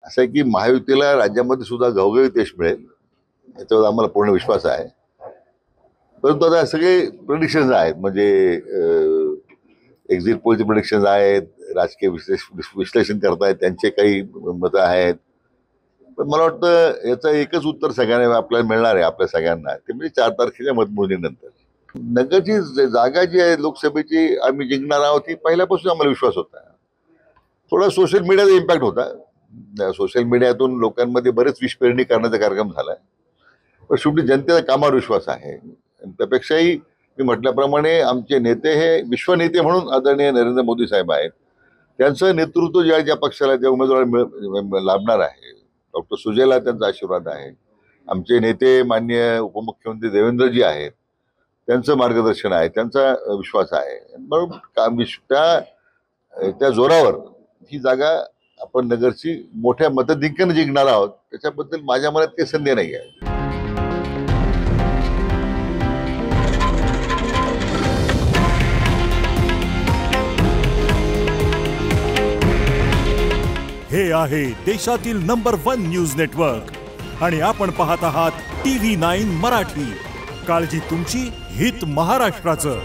असं आहे की महायुतीला राज्यामध्ये सुद्धा घवघवीत यश मिळेल याच्यावर आम्हाला पूर्ण विश्वास आहे. परंतु आता सगळे प्रेडिक्शन्स आहेत, म्हणजे एक्झिट पोलचे प्रेडिक्शन्स आहेत, राजकीय विश्लेषण करतायत, त्यांचे काही मतं आहेत. पण मला वाटतं याचं एकच उत्तर सगळ्यांना आपल्याला मिळणार आहे, आपल्या सगळ्यांना, ते म्हणजे 4 तारखेच्या मतमोजणीनंतर. नगरची जागा जी आहे लोकसभेची आम्ही जिंकणार आहोत ही पहिल्यापासून आम्हाला विश्वास होता. थोडा सोशल मीडियाचा इम्पॅक्ट होता. सोशल मीडियातून लोकांमध्ये बरेच विषपेरणी करण्याचा कार्यक्रम झाला. पण शेवटी जनतेचा कामावर विश्वास आहे. त्यापेक्षाही मी म्हटल्याप्रमाणे आमचे नेते हे विश्वनेते म्हणून आदरणीय नरेंद्र मोदी साहेब आहेत. त्यांचं नेतृत्व ज्या पक्षाला ज्या उमेदवार लाभणार आहे, डॉक्टर सुजयला त्यांचा आशीर्वाद आहे. आमचे नेते माननीय उपमुख्यमंत्री देवेंद्रजी आहेत, त्यांचं मार्गदर्शन आहे, त्यांचा विश्वास आहे. म्हणून त्या जोरावर ही जागा आपण नगरची मोठ्या मतदिक्याने जिंकणार आहोत, त्याच्याबद्दल माझ्या मनात काही संदेह नाही आहे. हे आहे देशातील नंबर 1 न्यूज नेटवर्क आणि आपण पाहत आहात TV9 मराठी. काळजी तुमची, हित महाराष्ट्राचं.